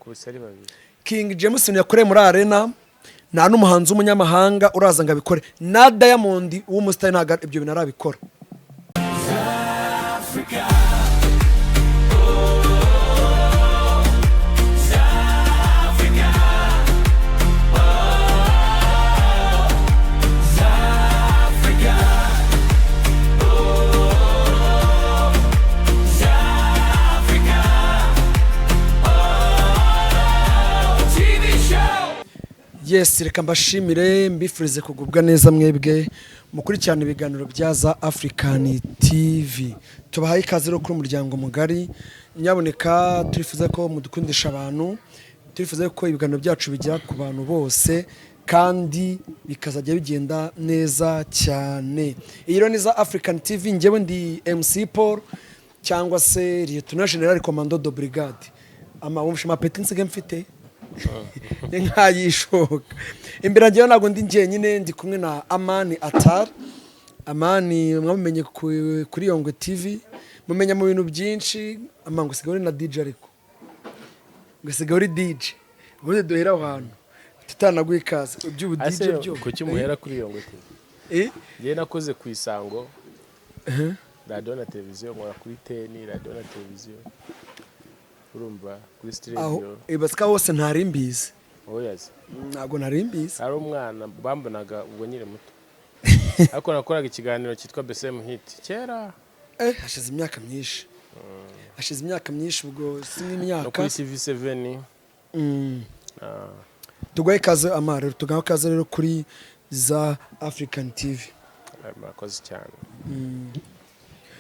Kubisari babiri. King James yakoreye muri arena nta n'umuhanzi w'umunyamahanga uraza ngo abikore na Diamond w'umusitari ntago ibyo bintu arabikora. Yes, reka mbashimire mbifurize kugubwa neza mwebwe mukurikirana ibiganiro bya za African TV. Tubahaye ikaze rero kuri umuryango mugari. Nyaboneka turifuza ko mudukundisha abantu. Turifuza ko ibiganiro byacu bijya ku bantu bose kandi bikazajya bigenda neza cyane. Iyi rero ni za African TV, njyewe ndi MC Paul cyangwa se Lieutenant General Commando de Brigade. Wumvishe amapeti nsigaye mfite nkayishoka imbere njyewe ntago ndi njyenyine, ndi kumwe na Amani Atar. Amani mwamumenye kuri Yongwe TV, mumenya mu bintu byinshi. Amango sigaye na DJ, ariko ngasigaye uri DJ ubuze duhera ahantu tutanaguye ikaze iby'ubu DJ byo kuki muhera kuri Yongwe TV. Ngiye nakoze ku Isango radio na televiziyo, nkora kuri TN radio na televiziyo, urumva kuri studio ibasika hose ntarimbize. Oyazi ntago narimbize, ari umwana bambonaga ubwo nyire muto ariko nakoraga ikiganiro cyitwa BSM Hit kera hashize imyaka myinshi. Hashize imyaka myinshi ubwo simimyaka no kuri TV7. Tugaye kaze Amara, tugaye kaze rero kuri za African TV. Murakoze cyane.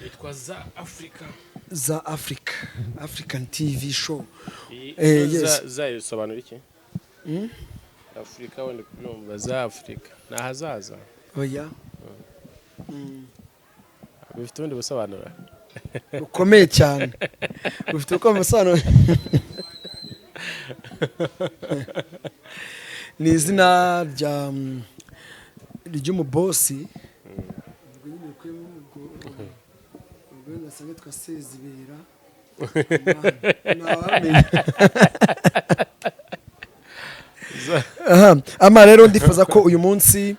Yitwa za Africa. Za Africa, African TV show. Yes. Za isobanura iki? Africa wende kumva za Africa. Nahazaza. Oya. Bifite ubundi busobanura. Ukomeye cyane. Bifite uko busobanura. Ni izina ry'umubosi. Nasange twasezibera ama rero ndifuza ko uyu munsi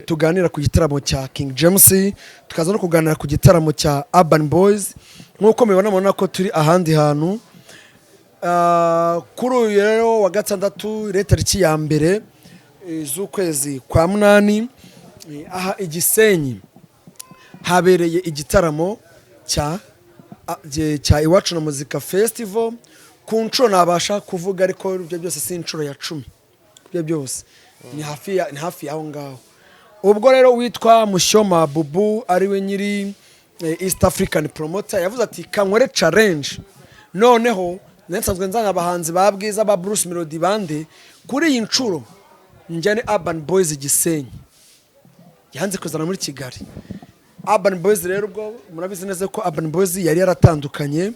tuganira ku gitaramo cya King James, tukaza no kuganira ku gitaramo cya Urban Boys. Nkuko mubibona ko turi ahandi hantu kuri uyu rero wa gatandatu tariki ya mbere z'ukwezi kwa munani aha Igisenyi habereye igitaramo cya Iwacu na Muzika Festival. Ku nshuro nabasha kuvuga, ariko ibyo byose si inshuro ya 10, ibyo byose ni hafi yaho ngaho. Ubwo rero witwa Mushyoma Bubu ariwe nyiri East African Promoter yavuze ati kankore challenge, noneho nsanzwe nzanga abahanzi ba Bwiza ba Bruce Melody bande kuri iyi nshuro njyane Urban Boys Gisenyi yanze kuzana muri Kigali. Urban Boys rero ubwo murabizi neza ko Urban Boys yari yaratandukanye.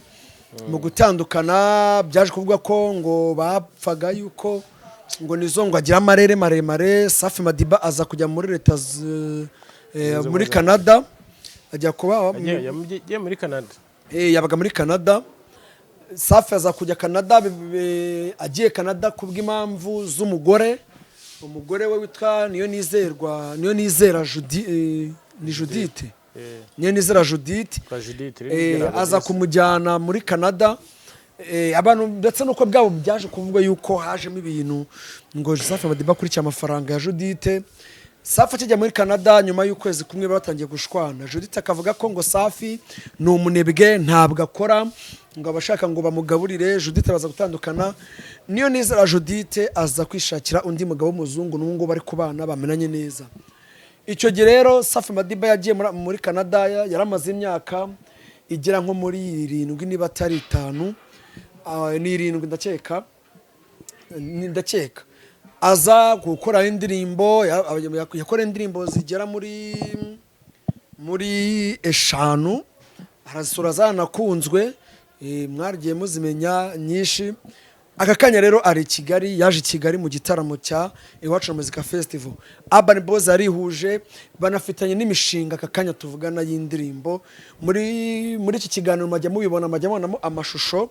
Mu gutandukana byaje kuvuga ko ngo bapfaga yuko ngo nizo ngo agira amarere maremare. Safi Madiba aza kujya muri leta muri Canada, ajya kuba muri Canada. Yabaga muri Canada. Safi aza kujya Canada, agiye Canada kubw'impamvu z'umugore. Umugore we witwa niyo nizera Judith. Nizera Judith aza kumujyana muri Canada. Abantu ndetse nuko bwabo byaje kuvuga yuko hajemo ibintu ngo Safi Madiba kuri cy'amafaranga ya Judith. Safi akijya muri Canada nyuma y'ukwezi kumwe batangiye gushwana. Judith akavuga ko ngo Safi ni umunebwe, ntabwo akora, ngo abashaka ngo bamugaburire. Judith baza gutandukana. Niyo nizera Judith aza kwishakira undi mugabo w'umuzungu, n'ubwo bari kubana bamenanye neza. Icyo gihe rero Safi Madiba yagiye muri Canada, yaramaze imyaka igera nko muri 7 niba atari 5, ni 7 ndakeka. Aza gukora indirimbo, yakora indirimbo zigera muri 5, arasura zanakunzwe, mwargiye muzimenya nyinshi. Aka kanya rero ari Kigali, yaje Kigali mu gitaramo cya Iwacu na Muzika Festival. Urban Boys arihuje, banafitanye n'imishinga aka kanya tuvugana y'indirimbo. Muri iki kiganiro majya mubibona, majya mubonamo amashusho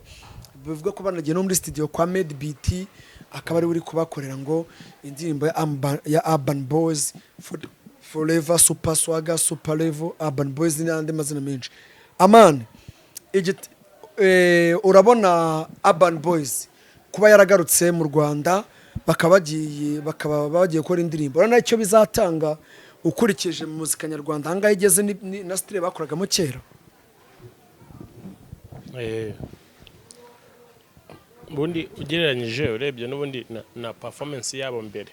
bivuga ko banagiye no muri studio kwa Medbeat akaba ari uri kubakorera ngo indirimbo ya Urban Boys Forever Super Swagger Super Level Urban Boys n'andi mazina menshi amani urabona Urban Boys kuba yaragarutse mu Rwanda bakaba bagiye gukora indirimbo urabona icyo bizatanga ukurikije mu muzika nyarwanda ahangaha igeze na style bakoragamo kera ubundi ugereranyije urebye n'ubundi na performance yabo mbere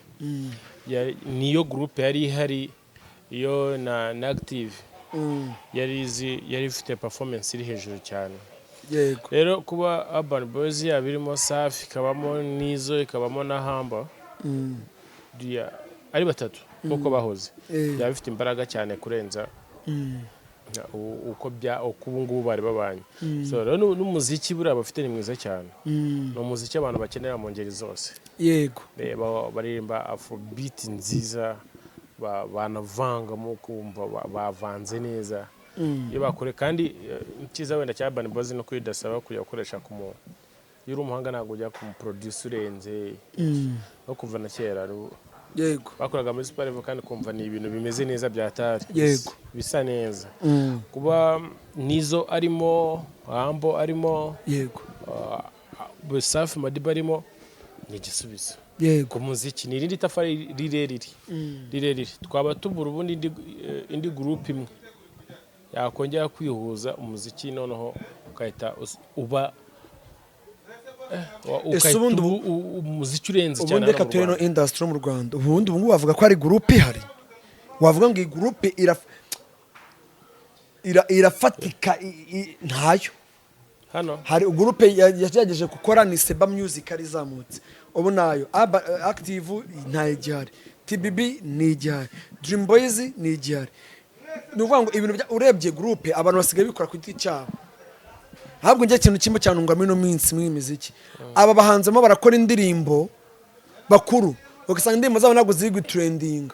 niyo groupe yari ihari iyo na Active yari ifite performance iri hejuru cyane yego rero kuba Urban Boys yabirimo Safi ikabamo Nizo ikabamo na Hamba ari batatu kuko bahoze yaba bifite imbaraga cyane kurenza uko ubu ngubu bari babanye so rero n'umuziki buriya bafite ni mwiza cyane ni umuziki abantu bakenera mu ngeri zose yego baririmba afrobeat nziza banavangamo kumva bavanze neza iyo bakore kandi icyiza wenda cya Urban Boys no kwidasaba kujya gukoresha ku muntu iyo uri umuhanga ntabwo ujya ku producer urenze no kuva na kera yego bakoraga muri Super Level kandi kumva ni ibintu bimeze neza byatari yego bisa neza kuba Nizo arimo Hambo arimo yego Safi Madiba arimo ni igisubizo yego ku muziki ni irindi tafari rirerire twaba tubura ubundi indi group imwe yakongera kwihuza umuziki noneho ukahita uba umuziki urenze cyane ubundi kateno industry mu Rwanda ubundi ubu bavuga ko ari groupe ihari wavuga ngo iyi groupe irafatika ntayo hano hari groupe yagerageje gukora ni Seba Music ari zamutse ubu nayo Active ntayo gihari TBB ni gihari Dream Boys ni gihari nuvuga ngo ibintu urebye groupe abantu basigaye bikora ku giti cyabo habwo ngiye ikintu kimwe cyanungwa no minsi mw'imiziki aba bahanzemo barakora indirimbo bakuru ugasanga indirimbo zabo ntabwo ziri trending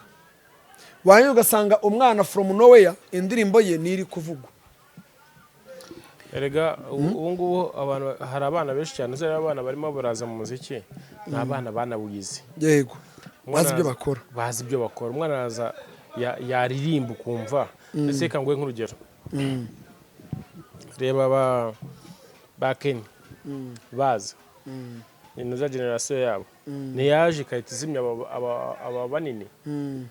wanyu ugasanga umwana from nowhere indirimbo ye niri kuvugwa erega ubu ngubu abantu hari abana benshi cyane zari abana barimo baraza mu muziki n'abana banawize yego bazi ibyo bakora umwana araza yaririmba ukumva ndetse kanguye nk'urugero reba ba Kenya baza inoza generation yabo niyaje kahita izimya aba banini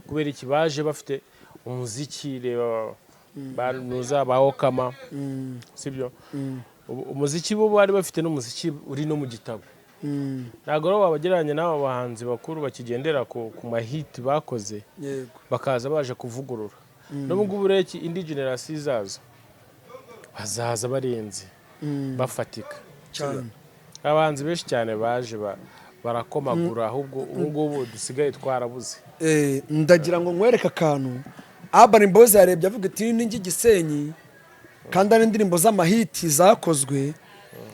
kubera iki baje bafite umuziki reba banuza baokama sibyo umuziki bo bari bafite n'umuziki uri no mu gitabo ntago ro babageranye n'aba bahanzi bakuru bakigendera ku mahit bakoze bakaza baje kuvugurura n'ubwo ubureki indi generation zazo bazaza barenze bafatika cyane abahanzi benshi cyane baje barakomagura ahubwo ngubu dusigaye twarabuze ndagira ngo nkwereka akantu Urban Boys yarebye avuga ati ningi Gisenyi kandi ari indirimbo z'amahiti zakozwe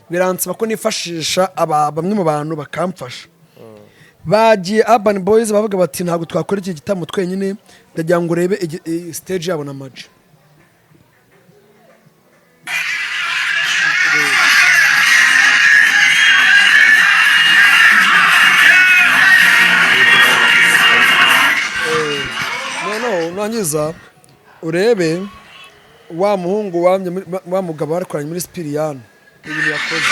biransaba ko nifashisha bamwe mu bantu bakamfasha bagiye Urban Boys bavuga bati ntabwo twakora iki gitamo twenyine ndagira ngo urebe stage yabo na Maji nangiza urebe wa muhungu wa mugabo barakoranye muri Spirian ibintu yakoze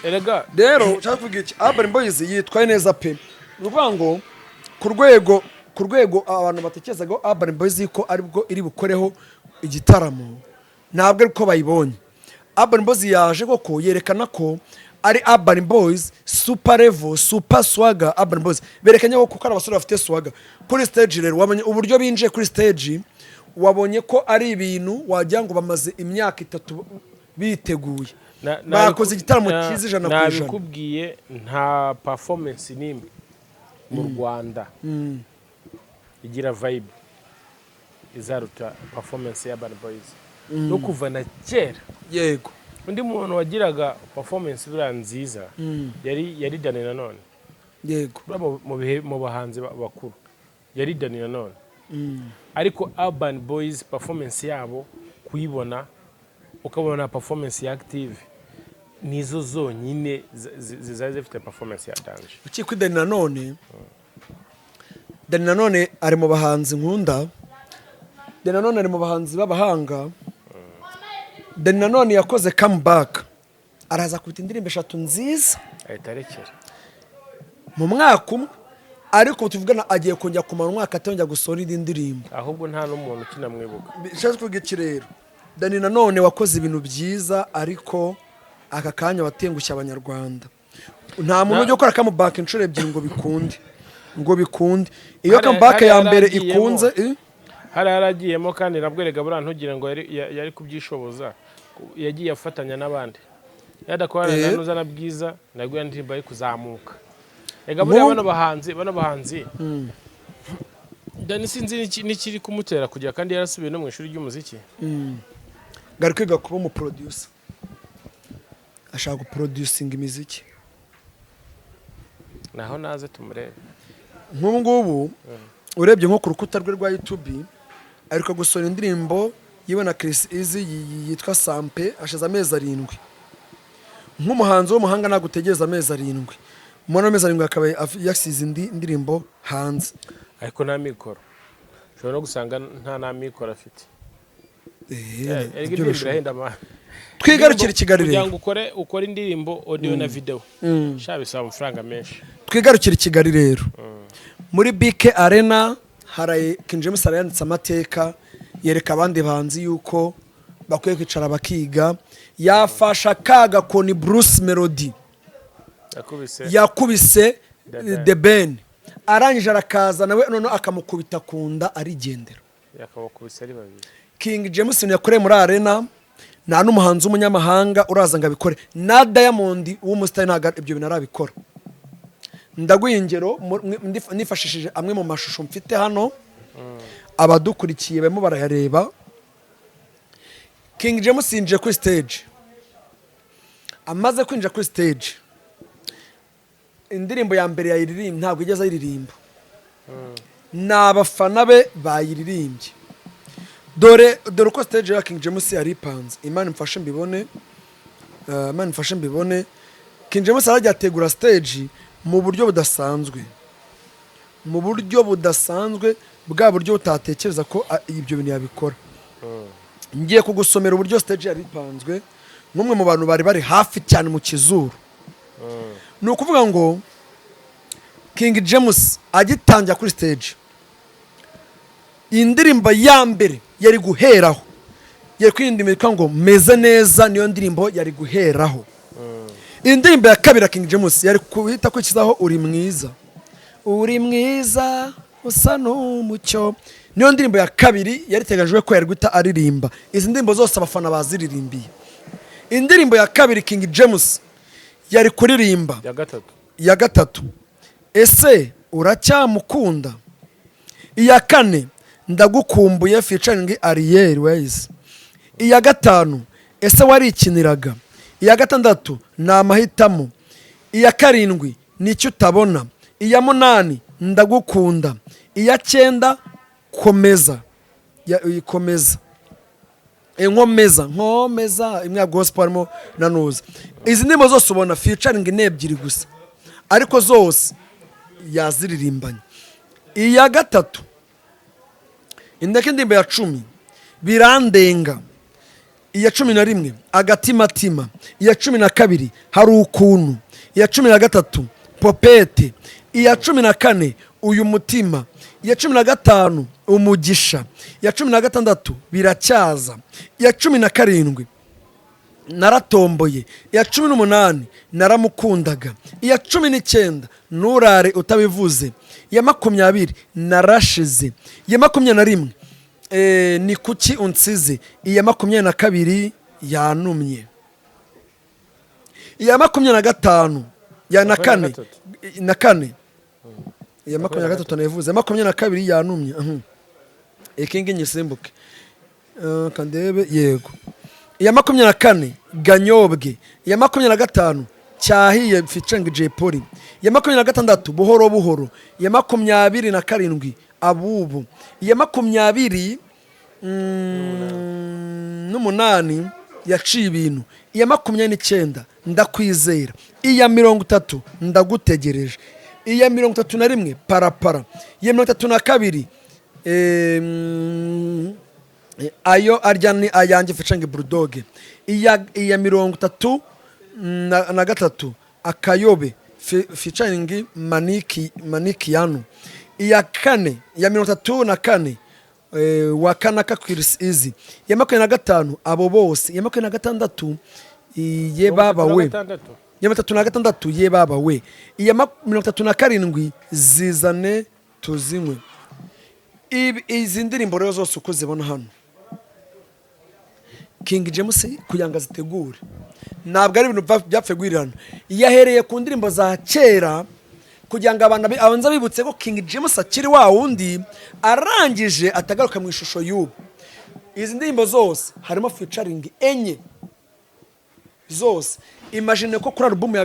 erega rero ushaka kuvuga iki Urban Boys yitwaye neza pe nuvuga ngo ku rwego abantu batekereza ngo Urban Boys ko aribwo iri bukoreho igitaramo ntabwo ariko bayibonye Urban Boys yaje koko yerekana ko ari Urban Boys Super Level Super Swagger Urban Boys berekanye ko ari abasore bafite swagger kuri stage rero wabonye uburyo binje kuri stage wabonye ko ari ibintu wagira ngo bamaze imyaka 3 biteguye bakoze igitaramo cyiza ijana ku ijana nabikubwiye nta performance nimwe mu Rwanda igira vibe izaruta performance ya Urban Boys no kuva na kera yego undi muntu wagiraga performance bura nziza yari Dani Nanone yego mu bahanzi bakuru yari Dani Nanone ariko Urban Boys performance yabo kuyibona ukabona performance ya Active nizo zonyine zizari zifite performance ya danje. Ukiko Dani Nanone ari mu bahanzi nkunda. Dani Nanone ari mu bahanzi b'abahanga. Dani Nanone yakoze comeback, araza kubita indirimbo 3 nziza ahitarekera mu mwaka umwe, ariko tuvugana agiye kongera kumara umwaka atongera gusohora indirimbo, ahubwo nta n'umuntu kinamwibuka. Bishatse kuvuga iki rero? Dani Nanone wakoze ibintu byiza, ariko aka kanya watengushya abanyarwanda. Nta muntu ujya gukora comeback inshuro ebyiri ngo bikunde. Iyo comeback ya mbere ikunze hari haragiyemo, kandi nabwerega buriya ntugire ngo yari kubyishoboza, yagiye afatanya n'abandi. Yadakorana na Nuzana Bwiza nabwo indirimbo ari kuzamuka. Ega buriya bano bahanzi Dani sinzi n'ikiri kumutera kujya, kandi yarasubiye no mu ishuri ry'umuziki. Gari kwiga kuba mu producer, ashaka guproducinga imiziki. Naho naze tumurebe. Nk'ubu ngubu urebye nko ku rukuta rwe rwa YouTube, ariko gusohora indirimbo yiwe na Chris Easy yitwa Sampe, ashize amezi 7. Nk'umuhanzi w'umuhanga nagutegereza amezi 7. Umwana amezi 7 akaba yasize indirimbo hanze. Ariko nta mikoro. Ushobora no gusanga nta mikoro afite. Twigarukira Kigali rero. Kugira ngo ukore indirimbo audio na video. Sha bisaba amafaranga menshi. Twigarukira Kigali rero. Muri BK Arena haraye King James yanditse amateka, yereka abandi banzi yuko bakwiye kwicara bakiga. Yafasha kaga koni Bruce Melody yakubise The Ben, arangije arakaza nawe none akamukubita kunda arigendera. Yakabakubise ari babiri. King James yakoreye muri Arena, nta n'umuhanzi w'umunyamahanga uraza ngo abikore. Na Diamond w'umusitari ntago ibyo bintu arabikora. Ndagwingero nifashishije amwe mu mashusho mfite hano, abadukurikiye bemo barayareba. King James yinjiye kuri stage, amaze kwinjira kuri stage, indirimbo ya mbere yayiririmba ntabwo igeze ayiririmba. N'abafana be bayiririmbye. Dore uko stage ya King James yari ipanze. Imana mfashe mbibone. King James arajya ategura stage mu buryo budasanzwe, bwa buryo utatekereza ko ibyo bintu yabikora. Ngiye kugusomera uburyo stage yari ipanzwe, n'umwe mu bantu bari hafi cyane mu kizuru. Ni ukuvuga ngo King James agitangira kuri stage, indirimbo ya mbere yari guheraho, yari kwindimira ngo meze neza, niyo ndirimbo yari guheraho. Indirimbo ya kabiri King James yari kuhita kwikizaho uri mwiza usa n'umucyo, niyo ndirimbo ya kabiri yari tegajwe ko yari guhita aririmba. Izi ndirimbo zose abafana baziririmbiye. Indirimbo ya kabiri King James yari kuririmba ya gatatu ese uracyamukunda. Iya kane ndagukumbuye featuring Ariel Ways. Iya gatanu ese warikiniraga. Iya gatandatu ni amahitamo. Iya karindwi nicyo utabona. Iya munani ndagukunda. Iya cyenda komeza nkomeza imwe ya gospel harimo na Nuza. Izi ndimo zose ubona featuring n'ebyiri gusa, ariko zose yaziririmbanye. Iya gatatu indeke ndimbo ya 10 birandenga. Iya 11 agatimatima. Iya 12 hari ukuntu. Iya 13 popete. Iya 14 uyu mutima. Iya 15 umugisha. Iya 16 biracyaza. Iya 17 naratomboye. Iya 18 naramukundaga. Iya 19 nurare utabivuze. Iya 20 narashize. Iya 21 ni kuki unsize. Iya 22 yanumye. Iya 25 ya nakane iya 23 navuze. 22 yanumye. Ekingi nyisimbuke kandebe yego. Iya 24 ganyobwe. Iya 25 cyahiye featuring Jay Polly. Iya 26 buhoro buhoro. Iya 27 abubu. Iya 28 yaciye ibintu. Iya 29 ndakwizera. Iya 30 ndagutegereje. Iya 31 parapara. Iya 32 ayo arya ni ayanjye featuring Bulldog. Iya 33 akayobe featuring Maniki Yano. Iya 34 wakanaka Chris Easy. Iya 25 abo bose. Iya 26 ye baba we. Iya 36 ye baba we. Iya 37 zizane tuzinywe. Izi ndirimbo rero zose uko zibona hano King James kuyanga zitegure ntabwo ari ibintu byapfe guhirirana. Yahereye ku ndirimbo za kera kugira ngo abantu abanza bibutse ko King James akiri wa wundi arangije atagaruka mu ishusho y'ubu. Izi ndirimbo zose harimo featuring enye zose. Imagine ko kuri album ya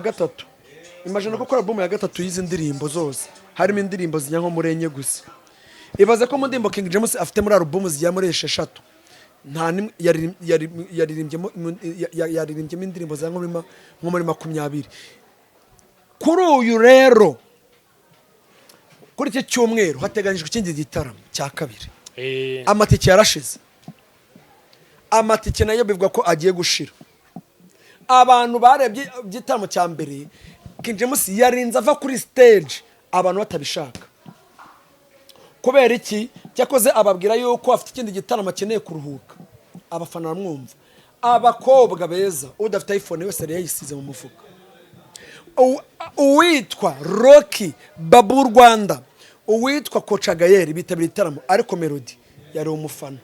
gatatu y'izi ndirimbo zose harimo indirimbo zijya nko muri enye gusa. Ibaze ko mu ndirimbo King James afite muri album zijya muri 6 nta yaririmbyemo indirimbo za nko muri 20. Kuri uyu rero kuri iki cyumweru hateganyijwe ikindi gitaramo cya kabiri. Amatike yarashize. Amatike nayo bivuga ko agiye gushira. Abantu barebye igitaramo cya mbere King James yarinze ava kuri stage abantu batabishaka. Kubera iki cyakoze ababwira yuko afite ikindi gitaramo akeneye kuruhuka. Abafana baramwumva. Abakobwa beza udafite iPhone wese yari yayisize mu mufuka. Uwitwa Rocky Babu Rwanda, uwitwa Kochagayeri bitabira igitaramo ariko Melody yari umufana.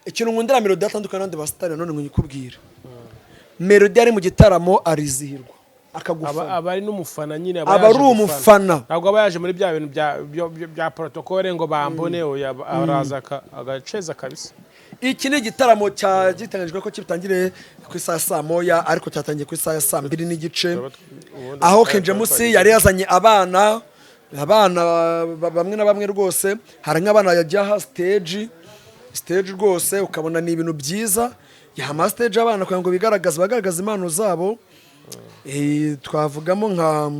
Ikintu nkundira Melody atandukana n'abandi basitari none nk'ikubwira. Melody ari mu gitaramo arizihirwa akagufana. Abari n'umufana nyine aba ari umufana. Ntabwo aba yaje muri bya bintu bya protocole ngo bambone araza agaceza kabisa. Iki ni igitaramo gitangijwe ko kibitangire ku isaha saa moya ariko cyatangiye ku isaha saa 2:30 aho King James yari yazanye abana bamwe na bamwe rwose. Hari nk'abana yajya stage rwose ukabona ni ibintu byiza. Yahama stage abana kugira ngo bagaragaze impano zabo. Twavugamo nka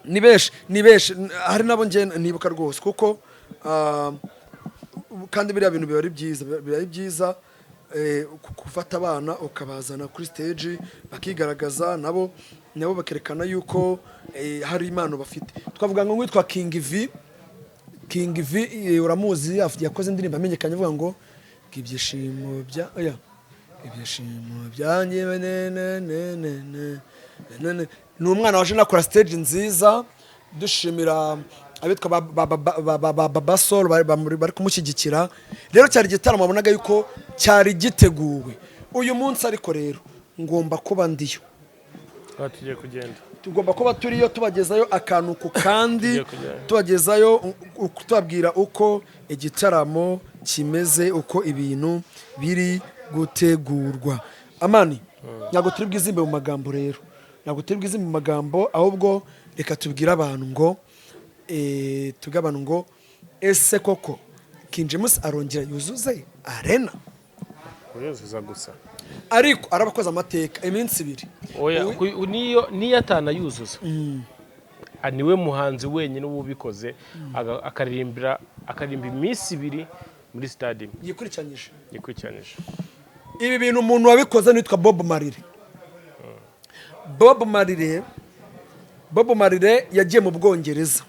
ni besh hari nabo nge nibuka rwose kuko kandi biriya bintu biba ari byiza gufata abana ukabazana kuri stage bakigaragaza nabo bakerekana yuko hari impano bafite. Twavuga ngo witwa King V uramuzi yakoze indirimbo amenyekanye avuga ngo ibyishimo byanjye ni umwana waje nakora stage nziza. Dushimira abitwa Baba Soul bari kumushyigikira. Rero cyari igitaramo wabonaga yuko cyari giteguwe uyu munsi. Ariko rero ngomba kuba ndiyo tugiye kugenda, tugomba kuba turiyo tubagezayo akantu ku kandi, tubagezayo tubabwira uko igitaramo kimeze, uko ibintu biri gutegurwa. Amani ntabwo turi bwizimbe mu magambo rero, ntabwo turi bwizimbe mu magambo, ahubwo reka tubwire abantu ngo tugabana ngo ese koko King James arongera yuzuze arena yuzuza gusa ariko arabakoze amateka iminsi 2. niyo atana yuzuza niwe muhanzi wenyine ubikoze akaririmba iminsi 2 muri stadium yikurikiranyije. Ibi bintu umuntu wabikoze nitwa Bob Marley yagiye mu Bwongereza.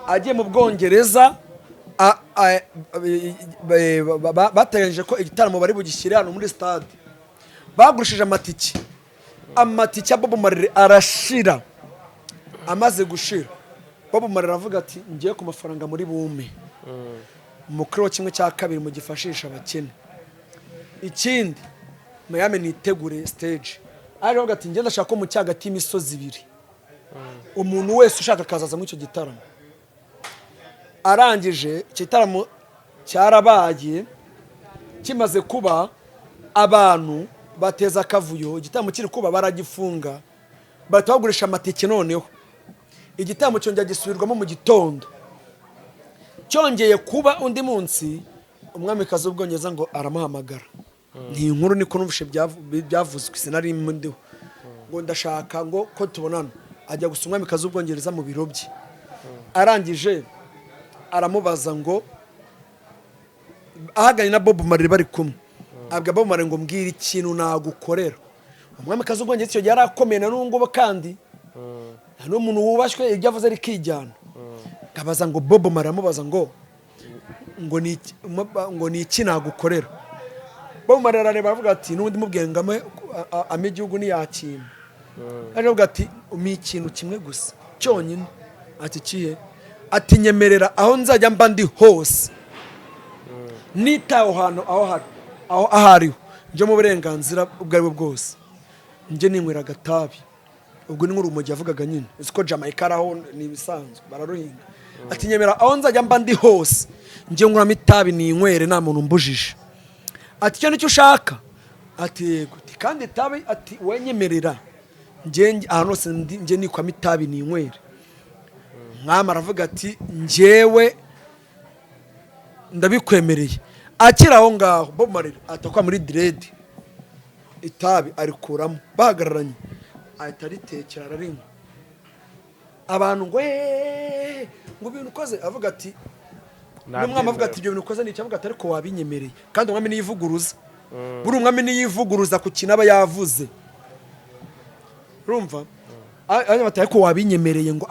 Agiye mu Bwongereza bateganyije ko igitaramo bari bugishyire hano muri stade. Bagurishije amatike ya Bob Marley arashira. Amaze gushira Bob Marley aravuga ati ngiye ku mafaranga muri bume umukiro kimwe cya kabiri mu gifashisha abakene. Ikindi Miami nitegure stage aravuga ati ngenda shaka ko mu cyagati y'imisozi 2 umuntu wese ushaka kazaza muri icyo gitaramo. Arangije igitaramo cyarabaye kimaze kuba abantu bateza akavuyo. Igitaramo kiri kuba baragifunga batagurisha amatike. Noneho igitaramo cyongera gisubirwamo mu gitondo. Cyongeye kuba undi munsi umwamikazi w'Ubwongereza ngo aramuhamagara. Ni inkuru niko numvishe byavuzwe sinari ndiho. Ngo ndashaka ngo ko tubonana. Ajya gusa umwamikazi w'Ubwongereza mu biro bye. Arangije aramubaza ngo ahaganye na Bob Marley bari kumwe. Abwa Bob Marley ngo mbwira ikintu nagukorera. Umwamikazi w'Ubwongereza icyo yari akomeye na n'ubwo kandi no muntu wubashwe ibyo avuze ari kijyana. Kabaza ngo Bob Marley amubaza ngo ni iki nagukorera. Bob Marley arareba avuga ati n'undi mubwengame ame igihugu ni yakima. Aravuga ati umi ikintu kimwe gusa cyonyine. Ati kihe? Ati nyemerera aho nzajya mba ndi hose. Nitaho hano aho ahariho nje mu burenganzira ubwo ari bwose. Nje ninywera gatabi. Ubwo ni nk'urumogi yavugaga nyine. Isiko Jamaica araho ni bisanzwe bararuhinga. Ati nyemera aho nzajya mba ndi hose. Nje nkuramo itabi ninywere nta muntu mbujije. Ati cyo nicyo ushaka. Ati yego. Kandi itabi ati wenyemerera. Nje ahantu hose nje nikwamo itabi ninywere. Mwama aravuga ati njyewe ndabikwemereye. Akira aho ngaho Bob Marley atakwa muri dread. Itabi arikuramo bahagararanye. Ahita ritekera ararinywa. Abantu ngo ibintu ukoze avuga ati n'umwami avuga ati ibyo bintu ukoze ni icyavuga ati ariko wabinyemereye kandi umwami niyivuguruza. Buri umwami niyivuguruza ku kinaba yavuze. Urumva? Anya bataye ko wabinyemereye ngo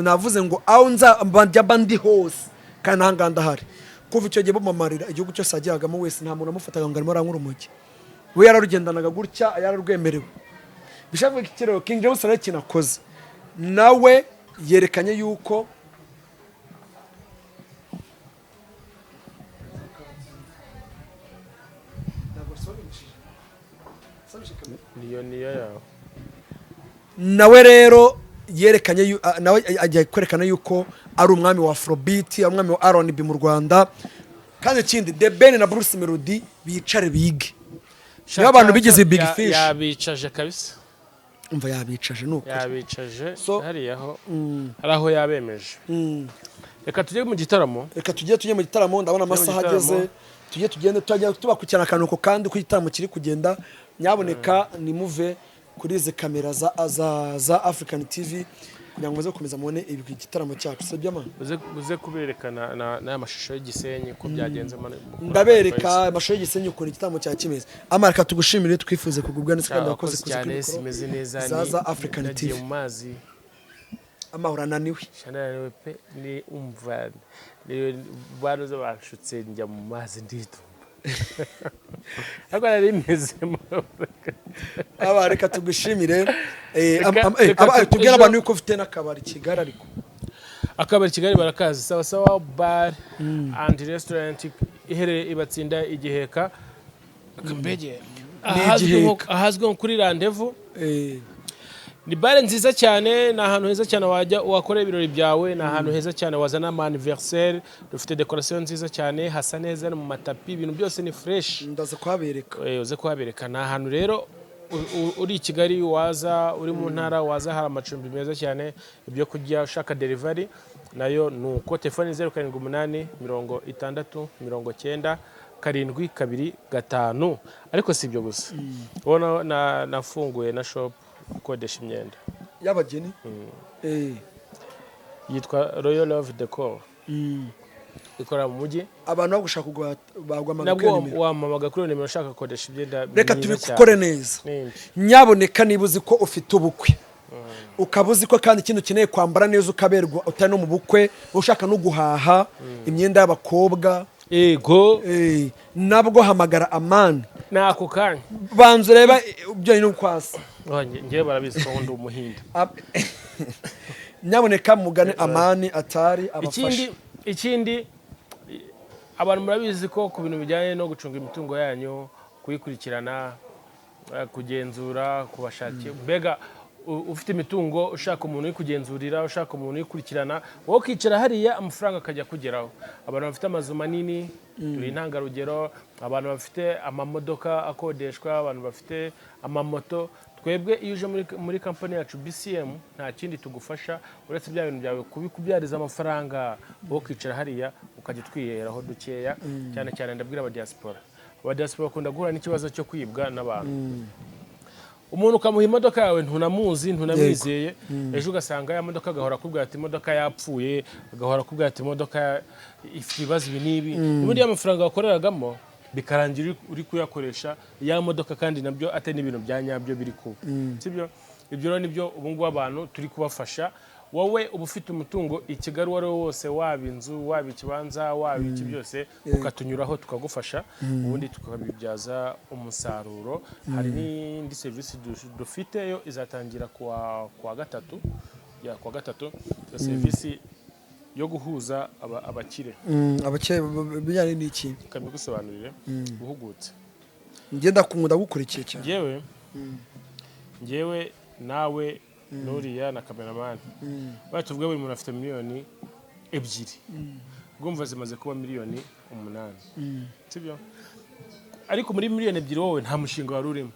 navuze ngo aho nzajya bandi hose kandi hanganda hari. Kuva icyo gihe Bob Marley igihugu cyose ajyagamo wese nta muntu amufataga ngo arimo arankura umugi. We yararugendanaga gutya yararwemerewe. Bishavuga ikirero King James arakinakoze. Nawe yerekanye yuko niyo yawe. Nawe rero yerekanye nawe ajya kwerekana yuko ari umwami wa Afrobeat, umwami wa R&B mu Rwanda. Kandi ikindi The Ben na Bruce Melody bicare bige. Niyo abantu bigize Big Fish. Yabicaje kabisa. Umva yabicaje nuko. Yabicaje hariyaho haraho yabemeje. Reka tujye mu gitaramo. Reka tujye mu gitaramo ndabona amasaha ageze. Tugende tujya tubakukirana akanuko kandi ku gitaramo kiri kugenda. Nyaboneka ni muve kuri izi kamera za African TV kugira ngo muze gukomeza mubone igitaramo cyacu. Sibyo man? Uze kuberekana n'aya mashusho y'Igisenyi ko byagenze. Ndabereka amashusho y'Igisenyi ukuntu igitaramo cya kimeze. Amarika tugushimire twifuze kugubwa neza kandi abakoze cyane simeze neza za African TV. Mu mazi amahura naniwe. Shananiwe pe ni umva ni baruze bashutse njya mu mazi ndito. Agora rimezemo. Reka tugushimire. Tubwira abantu yuko ufite n'akabari Kigali ariko. Akabari Kigali barakazi sawa bar and restaurant iherereye Ibatsinda Igiheka. Akambege ahazwe kuri Rendezvous. Ni bare nziza cyane, na ahantu heza cyane wajya wakora ibirori byawe, na ahantu heza cyane wazana ama anniversaire. Dufite decoration nziza cyane, hasa neza mu matapi, ibintu byose ni fresh. Ndaza kuhabereka. Uze kuhabereka. Na ahantu rero uri i Kigali waza, uri mu ntara waza, hari amacumbi meza cyane, ibyo kujya ushaka delivery nayo nuko. Telefone 078 60 90 725. Ariko si ibyo gusa. Ubona nafunguye na shop ukodesha imyenda y'abageni. Yitwa Royal Love Decor. Ikora mu mujyi. Abantu bagushaka bagwamaga nabwo wamamaga kuri nimero ushaka kodesha imyenda. Reka tubikukore neza. Nyaboneka nibuzi ko ufite ubukwe. Ukabuzi ko kandi ikintu ukeneye kwambara neza ukaberwa utari no mu bukwe, ushaka no guhaha imyenda y'abakobwa. Ego nabwo hamagara Amani nako kanya banzu reba byo ni kwasa. Ngiye barabizi ko ndi umuhinda. Nyaboneka mugane Amani atari abafasha. Ikindi abantu murabizi ko ku bintu bijyanye no gucunga imitungo yanyu, kuyikurikirana, kugenzura, kubashakira mbega ufite imitungo ushaka umuntu kugenzurira, ushaka umuntu yikurikirana, wowe kicara hariya amafaranga akajya kugeraho. Abantu bafite amazu manini turi intangarugero, abantu bafite amamodoka akodeshwa, abantu bafite amamoto, twebwe iyo uje muri kampani yacu BCM nta kindi tugufasha uretse bya bintu byawe kubikubyariza amafaranga wo kwicara hariya ukajya twiyeraho dukeya cyane cyane ndabwira aba diaspora bakunda guhura n'ikibazo cyo kwibwa n'abantu umuntu ukamuha imodoka yawe ntunamuzi ntunamwizeye ejo ugasanga ya modoka agahora akubwira ati imodoka yapfuye agahora akubwira ati imodoka ifite ibibazo ibi n'ibi n'ubundi y'amafaranga wakoreragamo bikarangira uri kuyakoresha ya modoka kandi nabyo atari n'ibintu bya nyabyo biri kuba sibyo ibyo rero nibyo ubu ngubu abantu turi kubafasha wowe uba ufite umutungo i Kigali uwo ari wo wose waba inzu waba ikibanza waba iki byose ukatunyuraho tukagufasha ubundi tukabibyaza umusaruro hari n'indi serivisi dufite yo izatangira kuwa gatatu iyo serivisi yo guhuza abakire abakire bijyanye n'iki kabigusobanurire guhugutse ngenda kumunda gukurikiye cyane ngewe nawe Nuriya na cameraman batuvuga buri muntu afite miliyoni 2 gumva zimaze kuba miliyoni 8 sibyo ariko muri miliyoni 2 wowe nta mushinga wari urimo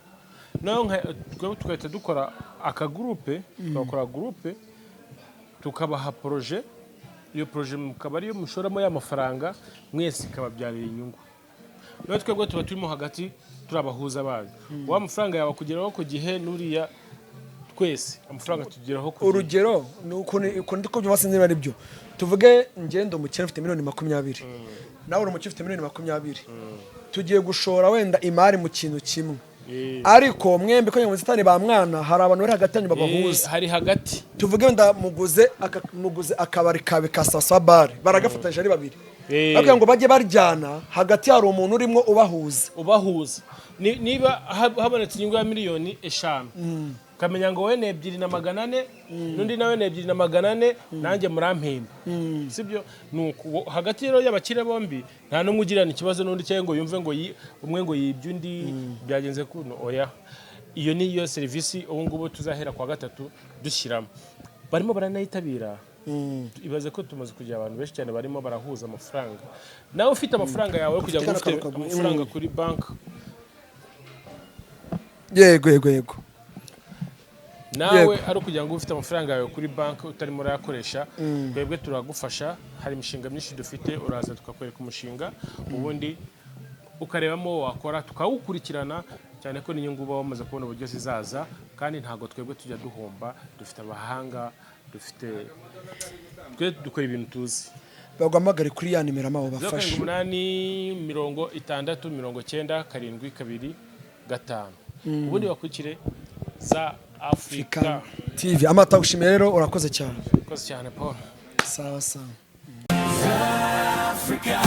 naho twahita dukora akagroupe twakora groupe tukabaha projet iyo projet mukaba ariyo mushoramo y'amafaranga mwese ikababyarira inyungu naho twebwe tuba turimo hagati turabahuza abantu wa mafaranga yawe kugeraho ku gihe Nuriya twese amafaranga tugeraho ku urugero nuko ndiko byose niba ari byo tuvuge ngendo umukene ufite miliyoni 20 nawe umukene ufite miliyoni 20 tugiye gushora wenda imari mu kintu kimwe ariko mwembe ko nyamuzitani ba mwana hari abantu bari hagati yanyu babahuza hari hagati tuvuge wenda muguze akabari kabe ka Sasa Bar baragafatanyije ari babiri bakwiye ngo bajye baryana hagati hari umuntu urimo ubahuza niba habonetse inyungu ya miliyoni 5 kamenya ngo we 2,400 n'undi nawe 2,400 nanjye murampemba sibyo nuko hagati rero y'abakire bombi nta numwe ugirana ikibazo n'undi cyangwa ngo yumve ngo umwe ngo yibye undi byagenze kuno oya iyo ni yo serivisi ubu ngubu tuzahera kwa gatatu dushyiramo barimo baranayitabira ibaze ko tumaze kugira abantu benshi cyane barimo barahuza amafaranga nawe ufite amafaranga yawe kugira ngo ufite amafaranga kuri bank yego nawe ari ukugira ngo ufite amafaranga yawe kuri banki utarimo urayakoresha twebwe turagufasha hari imishinga myinshi dufite uraza tukakwereka umushinga ubundi ukarebamo wakora tukawukurikirana cyane ko n'inyungu uba wamaze kubona uburyo zizaza kandi ntabwo twebwe tujya duhomba dufite abahanga twe dukora ibintu tuzi bagwamagare kuri ya nimero amaho bafashe 8609072 ubundi bakurikire za Africa TV amata gushimira rero urakoze cyane Paul sawa Africa